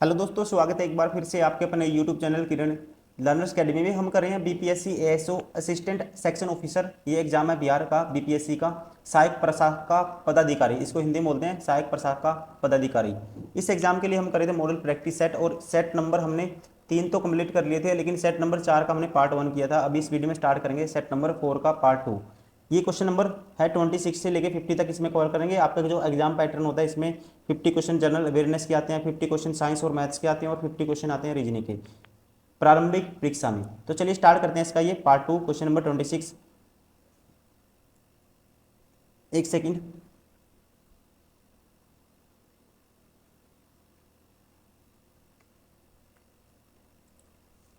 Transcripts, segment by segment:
Hello दोस्तों, स्वागत है एक बार फिर से आपके अपने यूट्यूब चैनल किरण लर्नर्स अकेडमी में। हम कर रहे हैं BPSC ASO assistant section officer. ये एग्जाम है बिहार का बीपीएससी का सहायक प्रशाखा पदाधिकारी, इसको हिंदी में बोलते हैं सहायक प्रशाखा पदाधिकारी। इस एग्जाम के लिए हम कर रहे थे मॉडल प्रैक्टिस सेट, और सेट नंबर हमने 3 तो कंप्लीट कर लिए थे, लेकिन सेट नंबर 4 का हमने पार्ट 1 किया था। अभी इस वीडियो में स्टार्ट करेंगे सेट नंबर 4 का पार्ट 2। ये क्वेश्चन नंबर है 26 से लेके 50 तक इसमें कवर करेंगे। आपका जो एग्जाम पैटर्न होता है इसमें 50 क्वेश्चन जनरल अवेयरनेस के आते हैं, 50 क्वेश्चन साइंस और मैथ्स के आते हैं, और 50 क्वेश्चन आते हैं रीजनिंग के प्रारंभिक परीक्षा में। तो चलिए स्टार्ट करते हैं इसका ये पार्ट 2 क्वेश्चन नंबर 26। एक सेकंड।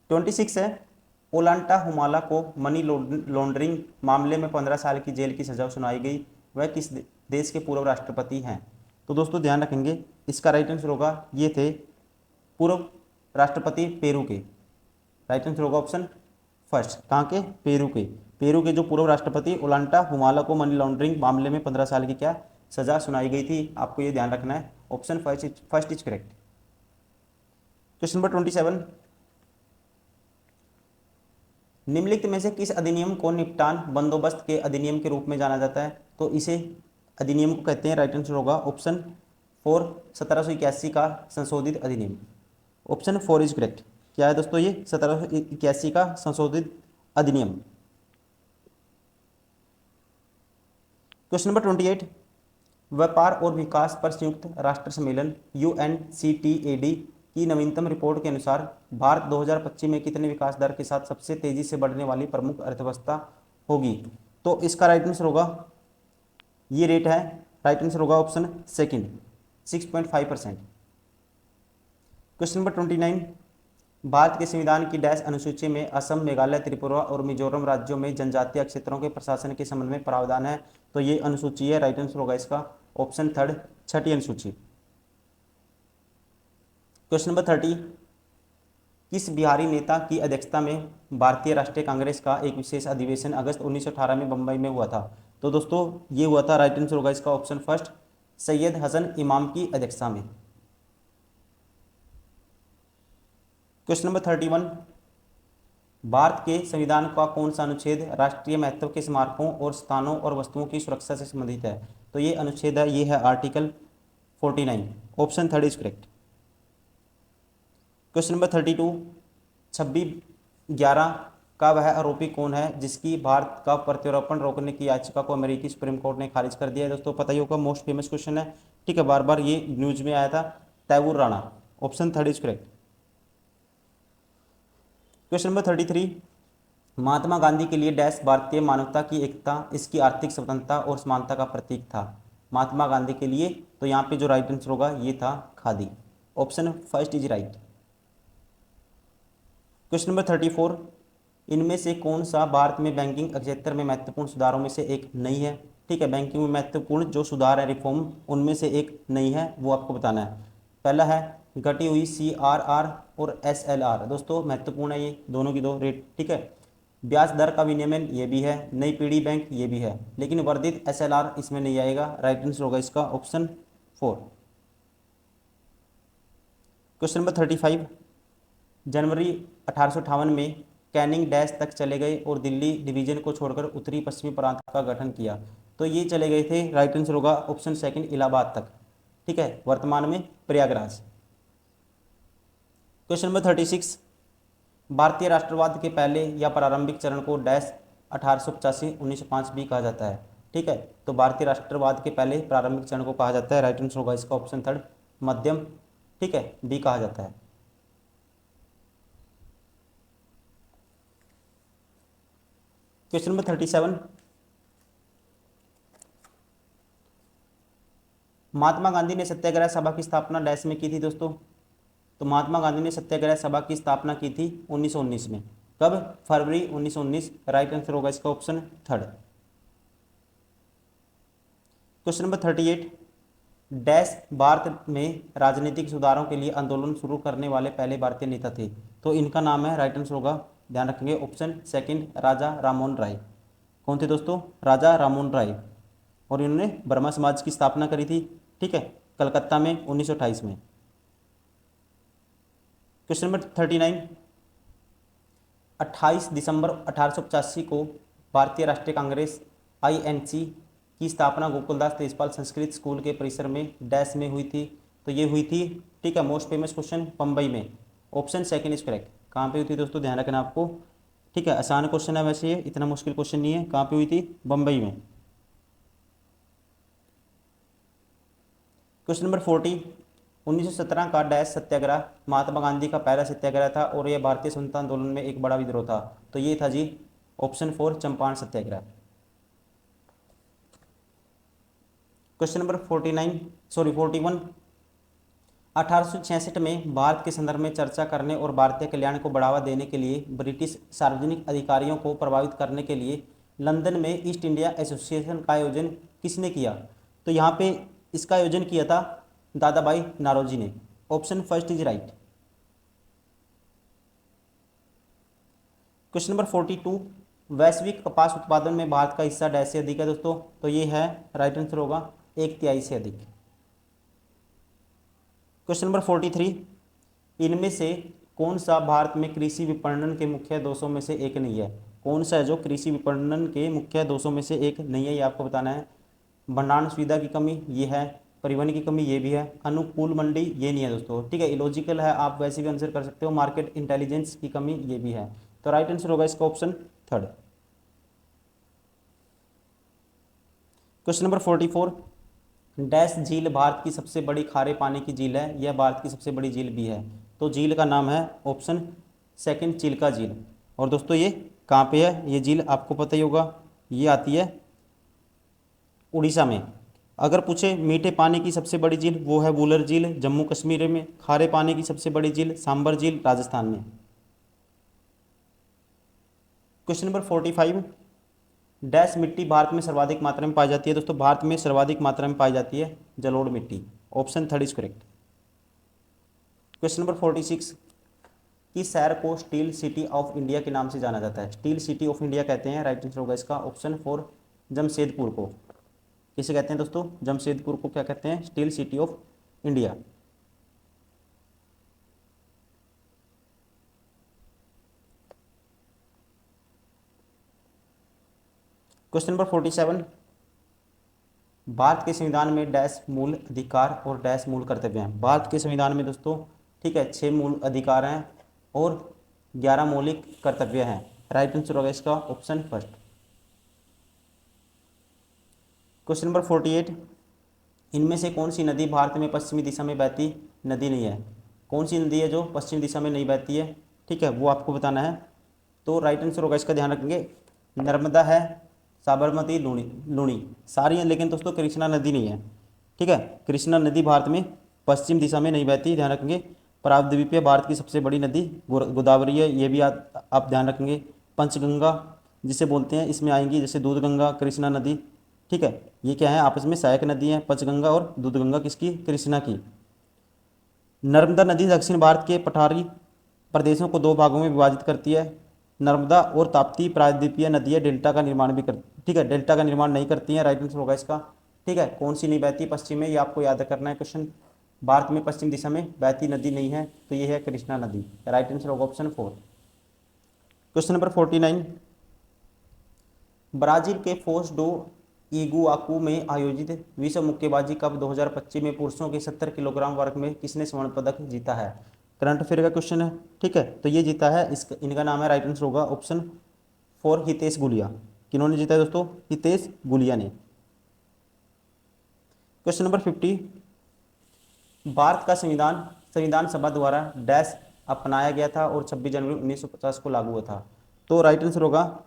ट्वेंटी सिक्स है, ओलांटा हुमाला को मनी लॉन्ड्रिंग मामले में 15 साल की जेल की सजा सुनाई गई। वह किस देश के पूर्व राष्ट्रपति हैं? तो दोस्तों ध्यान रखेंगे, इसका राइट आंसर होगा, ये थे पूर्व राष्ट्रपति पेरू के। राइट आंसर होगा ऑप्शन फर्स्ट। कहाँ के? पेरू के। पेरू के जो पूर्व राष्ट्रपति ओलांटा हुमाला को मनी लॉन्ड्रिंग मामले में 15 साल की क्या सजा सुनाई गई थी। आपको ये ध्यान रखना है, option first is correct. Question number 27, निम्नलिखित में से किस अधिनियम को निपटान बंदोबस्त के अधिनियम के रूप में जाना जाता है? तो इसे अधिनियम को कहते हैं, राइट आंसर होगा ऑप्शन 4 1781 का संशोधित अधिनियम। Option 4 is correct. क्या है दोस्तों? ये 1781 का संशोधित अधिनियम। क्वेश्चन नंबर 28, व्यापार और विकास पर संयुक्त राष्ट्र सम्मेलन UNCTAD की नवीनतम रिपोर्ट के अनुसार भारत 2025 में कितने विकास दर के साथ सबसे तेजी से बढ़ने वाली प्रमुख अर्थव्यवस्था होगी? तो इसका राइट आंसर होगा, ये रेट है, राइट आंसर होगा option second 6.5%। Question number 29, Bharat के संविधान की डैश अनुसूची में असम, मेघालय, त्रिपुरा और मिजोरम राज्यों में जनजातीय क्षेत्रों के प्रशासन के संबंध में प्रावधान है। तो ये अनुसूची है, राइट आंसर होगा इसका ऑप्शन थर्ड छठी अनुसूची। क्वेश्चन नंबर 30, किस बिहारी नेता की अध्यक्षता में भारतीय राष्ट्रीय कांग्रेस का एक विशेष अधिवेशन अगस्त 1918 में बंबई में हुआ था? तो दोस्तों ये हुआ था, राइट आंसर होगा इसका ऑप्शन फर्स्ट सैयद हसन इमाम की अध्यक्षता में। क्वेश्चन नंबर 31, भारत के संविधान का कौन सा अनुच्छेद राष्ट्रीय महत्व के स्मारकों और स्थानों और वस्तुओं की सुरक्षा से संबंधित है? तो ये अनुच्छेद है, ये है article 49। Option third is correct. Question number 32, 26/11 का वह आरोपी कौन है जिसकी भारत का प्रत्यारोपण रोकने की याचिका को अमेरिकी सुप्रीम कोर्ट ने खारिज कर दिया है? दोस्तों पता ही होगा, मोस्ट फेमस क्वेश्चन है, ठीक है, बार बार ये न्यूज में आया था, Taimur Rana. Option third is correct. Question number 33, Mahatma Gandhi के लिए डैश भारतीय मानवता की एकता, इसकी आर्थिक स्वतंत्रता और समानता का प्रतीक था? महात्मा गांधी के लिए तो यहाँ पे जो राइट आंसर होगा ये था khadi. Option first is right. Question number 34, इनमें से कौन सा भारत में बैंकिंग क्षेत्र में महत्वपूर्ण सुधारों में से एक नहीं है? ठीक है, बैंकिंग में महत्वपूर्ण जो सुधार है, रिफॉर्म, उनमें से एक नहीं है, वो आपको बताना है। पहला है घटी हुई CRR और SLR। दोस्तों महत्वपूर्ण है ये दोनों की दो रेट, ठीक है। ब्याज दर का विनियमन ये भी है, नई पीढ़ी बैंक ये भी है, लेकिन वर्धित SLR इसमें नहीं आएगा, राइट आंसर होगा इसका ऑप्शन 4। क्वेश्चन नंबर 35, जनवरी 1858 में कैनिंग डैश तक चले गए और दिल्ली डिवीजन को छोड़कर उत्तरी पश्चिमी प्रांत का गठन किया? तो ये चले गए थे, राइट आंसर होगा ऑप्शन सेकंड इलाहाबाद तक, ठीक है, वर्तमान में प्रयागराज। क्वेश्चन नंबर 36, भारतीय राष्ट्रवाद के पहले या प्रारंभिक चरण को डैश 1885-1905 भी कहा जाता है? ठीक है, तो भारतीय राष्ट्रवाद के पहले प्रारंभिक चरण को कहा जाता है, राइट आंसर होगा इसका ऑप्शन थर्ड मध्यम, ठीक है, बी कहा जाता है। क्वेश्चन नंबर 37, महात्मा गांधी ने सत्याग्रह सभा की स्थापना डैश में की थी? दोस्तों तो महात्मा गांधी ने सत्याग्रह सभा की स्थापना की थी 1919 में। कब? फरवरी 1919, राइट आंसर होगा इसका option third. Question number 38, dash Bharat में राजनीतिक सुधारों के लिए आंदोलन शुरू करने वाले पहले भारतीय नेता थे? तो इनका नाम है, राइट आंसर होगा, ध्यान रखेंगे, ऑप्शन सेकंड राजा राममोहन राय। कौन थे दोस्तों? राजा राममोहन राय। और इन्होंने ब्रह्मा समाज की स्थापना करी थी, ठीक है, कलकत्ता में 1928 में। क्वेश्चन नंबर 39, 28 दिसंबर 1885 को भारतीय राष्ट्रीय कांग्रेस INC की स्थापना गोकुलदास तेजपाल संस्कृत स्कूल के परिसर में डैश में हुई थी। तो ये हुई थी, ठीक है, मोस्ट फेमस क्वेश्चन, बम्बई में। Option second is correct. कहाँ पे हुई थी दोस्तों, ध्यान रखना आपको, ठीक है, आसान क्वेश्चन है वैसे, ये इतना मुश्किल क्वेश्चन नहीं है। कहाँ पे हुई थी, बम्बई में। क्वेश्चन नंबर 40, 1917 का डैश सत्याग्रह महात्मा गांधी का पहला सत्याग्रह था और यह भारतीय स्वतंत्रता आंदोलन में एक बड़ा विद्रोह था। तो ये था जी ऑप्शन 4 चंपारण सत्याग्रह। क्वेश्चन नंबर 41, 1866 में भारत के संदर्भ में चर्चा करने और भारतीय कल्याण को बढ़ावा देने के लिए ब्रिटिश सार्वजनिक अधिकारियों को प्रभावित करने के लिए लंदन में ईस्ट इंडिया एसोसिएशन का आयोजन किसने किया। तो यहाँ पे इसका आयोजन किया था दादा भाई नारोजी ने। Option first is right. Question number 42, वैश्विक कपास उत्पादन में भारत का हिस्सा डैश से अधिक है दोस्तों। तो ये है राइट आंसर होगा 1/3 से अधिक। क्वेश्चन नंबर 43, इनमें से कौन सा भारत में कृषि विपणन के मुख्य दोषों में से एक नहीं है। कौन सा है जो कृषि विपणन के मुख्य दोषों में से एक नहीं है, ये आपको बताना है। भंडारण सुविधा की कमी ये है, परिवहन की कमी ये भी है, अनुकूल मंडी ये नहीं है दोस्तों, ठीक है, इलॉजिकल है, आप वैसे भी आंसर कर सकते हो, मार्केट इंटेलिजेंस की कमी ये भी है। तो राइट आंसर होगा इसका option third. Question number 44, dash झील भारत की सबसे बड़ी खारे पानी की झील है, यह भारत की सबसे बड़ी झील भी है। तो झील का नाम है ऑप्शन सेकंड चिल्का झील। और दोस्तों ये कहाँ पे है, ये झील आपको पता ही होगा, ये आती है उड़ीसा में। अगर पूछे मीठे पानी की सबसे बड़ी झील, वो है वुलर झील जम्मू कश्मीर में। खारे पानी की सबसे बड़ी झील सांबर झील राजस्थान में। क्वेश्चन नंबर 45, डैश मिट्टी भारत में सर्वाधिक मात्रा में पाई जाती है। दोस्तों भारत में सर्वाधिक मात्रा में पाई जाती है जलोढ़ मिट्टी। Option third is correct. Question number 46, किस शहर को स्टील सिटी ऑफ इंडिया के नाम से जाना जाता है। स्टील सिटी ऑफ इंडिया कहते हैं, राइट आंसर होगा इसका ऑप्शन 4 जमशेदपुर को। किसे कहते हैं दोस्तों, जमशेदपुर को क्या कहते हैं, steel city of India. Question number 47, Bharat के संविधान में डैश मूल अधिकार और डैश मूल कर्तव्य हैं। भारत के संविधान में दोस्तों, ठीक है, 6 मूल अधिकार हैं और 11 मौलिक कर्तव्य हैं। राइट आंसर होगा इसका ऑप्शन फर्स्ट। क्वेश्चन नंबर 48, इनमें से कौन सी नदी भारत में पश्चिमी दिशा में बहती नदी नहीं है। कौन सी नदी है जो पश्चिम दिशा में नहीं बहती है, ठीक है, वो आपको बताना है। तो राइट आंसर होगा इसका, ध्यान रखेंगे, नर्मदा है, साबरमती, लुणी सारी हैं, लेकिन दोस्तों कृष्णा नदी नहीं है, ठीक है। कृष्णा नदी भारत में पश्चिम दिशा में नहीं बहती, ध्यान रखेंगे। प्रायद्वीपीय भारत की सबसे बड़ी नदी गोदावरी है, ये भी आप ध्यान रखेंगे। पंचगंगा जिसे बोलते हैं इसमें आएंगी, जैसे दूधगंगा, कृष्णा नदी, ठीक है, ये क्या है, आपस में सहायक नदी है, पंचगंगा और दूधगंगा किसकी, कृष्णा की। नर्मदा नदी दक्षिण भारत के पठारी प्रदेशों को 2 भागों में विभाजित करती है। नर्मदा और ताप्ती प्रायद्वीपीय नदियाँ डेल्टा का निर्माण भी कर, ठीक है, डेल्टा का निर्माण नहीं करती हैं। राइट आंसर होगा इसका, ठीक है। कौन सी नहीं बहती पश्चिम में, ये आपको याद करना है क्वेश्चन। भारत में पश्चिम दिशा में बहती नदी नहीं है, तो ये है कृष्णा नदी। राइट आंसर होगा ऑप्शन 4। क्वेश्चन नंबर 49, ब्राजील के फोस डो इगुआकू में आयोजित विश्व मुक्केबाजी कप 2025 में पुरुषों के 70 किलोग्राम वर्ग में किसने स्वर्ण पदक जीता है। करंट अफेयर का क्वेश्चन है, ठीक है, तो ये जीता है, इनका नाम है, राइट आंसर होगा ऑप्शन 4 हितेश गुलिया। किन्होंने जीता है दोस्तों, हितेश गुलिया ने। क्वेश्चन नंबर 50, भारत का संविधान सभा द्वारा डैश अपनाया गया था और 26 जनवरी 1950 को लागू हुआ था। तो राइट आंसर होगा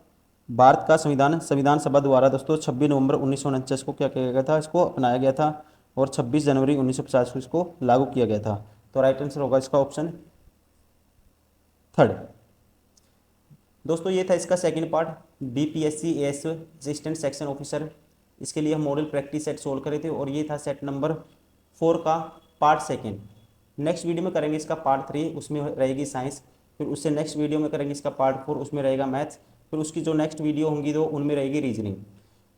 भारत का संविधान सभा द्वारा दोस्तों 26 नवंबर 1949 को क्या किया गया था, इसको अपनाया गया था और 26 जनवरी 1950 को इसको लागू किया गया था। तो राइट आंसर होगा इसका ऑप्शन थर्ड। दोस्तों ये था इसका second part, BPSC ASO assistant section officer. इसके लिए हम मॉडल प्रैक्टिस सेट सोल्व करे थे और ये था सेट नंबर 4 का पार्ट सेकंड। नेक्स्ट वीडियो में करेंगे इसका पार्ट 3, उसमें रहेगी साइंस। फिर उससे नेक्स्ट वीडियो में करेंगे इसका पार्ट 4, उसमें रहेगा मैथ्स। फिर उसकी जो नेक्स्ट वीडियो होंगी तो उनमें रहेगी रीजनिंग।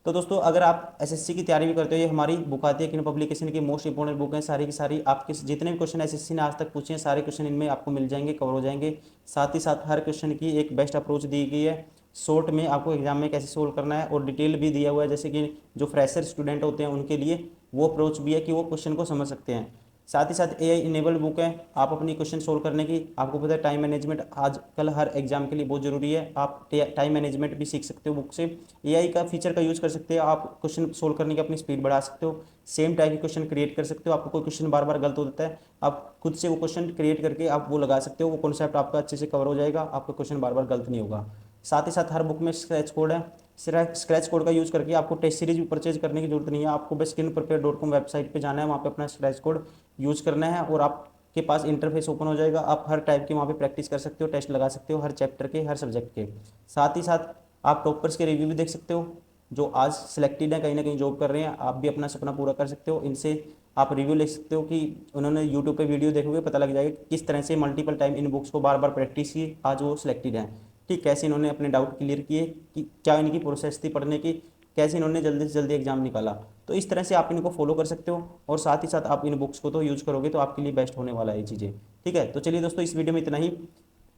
तो दोस्तों अगर आप एसएससी की तैयारी भी करते हो, ये हमारी बुक आती है किन पब्लिकेशन की मोस्ट इंपॉर्टेंट बुक है, सारी की सारी आपके जितने भी क्वेश्चन एसएससी ने आज तक पूछे हैं सारे क्वेश्चन इनमें आपको मिल जाएंगे, कवर हो जाएंगे। साथ ही साथ हर क्वेश्चन की एक बेस्ट अप्रोच दी गई है, शॉर्ट में आपको एग्जाम में कैसे सोल्व करना है, और डिटेल भी दिया हुआ है, जैसे कि जो फ्रेशर स्टूडेंट होते हैं उनके लिए वो अप्रोच भी है कि वो क्वेश्चन को समझ सकते हैं। साथ ही साथ एआई इनेबल्ड बुक है, आप अपनी क्वेश्चन सोल्व करने की, आपको पता है टाइम मैनेजमेंट आजकल हर एग्जाम के लिए बहुत जरूरी है, आप टाइम मैनेजमेंट भी सीख सकते हो बुक से। एआई का फीचर का यूज़ कर सकते हो, आप क्वेश्चन सोल्व करने की अपनी स्पीड बढ़ा सकते हो, सेम टाइप के क्वेश्चन क्रिएट कर सकते हो, आपको कोई क्वेश्चन बार बार गलत हो जाता है आप खुद से वो क्वेश्चन क्रिएट करके आप वो लगा सकते हो, वो कॉन्सेप्ट आपका अच्छे से कवर हो जाएगा, आपका क्वेश्चन बार बार गलत नहीं होगा। साथ ही साथ हर बुक में स्क्रैच कोड है, स्क्रैच कोड का यूज़ करके आपको टेस्ट सीरीज भी परचेज करने की जरूरत नहीं है, आपको बस skinprepare.com वेबसाइट पे जाना है, वहाँ पे अपना स्क्रैच कोड यूज़ करना है और आपके पास इंटरफेस ओपन हो जाएगा, आप हर टाइप के वहाँ पे प्रैक्टिस कर सकते हो, टेस्ट लगा सकते हो हर चैप्टर के, हर सब्जेक्ट के। साथ ही साथ आप टॉपर्स के रिव्यू भी देख सकते हो, जो आज सिलेक्टेड है कहीं ना कहीं जॉब कर रहे हैं, आप भी अपना सपना पूरा कर सकते हो, इनसे आप रिव्यू ले सकते हो कि उन्होंने यूट्यूब पे वीडियो देखोगे पता लग जाएगा कि किस तरह से मल्टीपल टाइम इन बुक्स को बार बार प्रैक्टिस की आज वो सिलेक्टेड हैं। ठीक, कैसे इन्होंने अपने डाउट क्लियर किए, कि क्या इनकी प्रोसेस थी पढ़ने की, कैसे इन्होंने जल्दी से जल्दी एग्जाम निकाला। तो इस तरह से आप इनको फॉलो कर सकते हो, और साथ ही साथ आप इन बुक्स को तो यूज़ करोगे तो आपके लिए बेस्ट होने वाला है ये चीज़ें। ठीक है, तो चलिए दोस्तों इस वीडियो में इतना ही,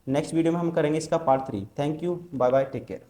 नेक्स्ट वीडियो में हम करेंगे इसका part 3। Thank you, bye bye, take care.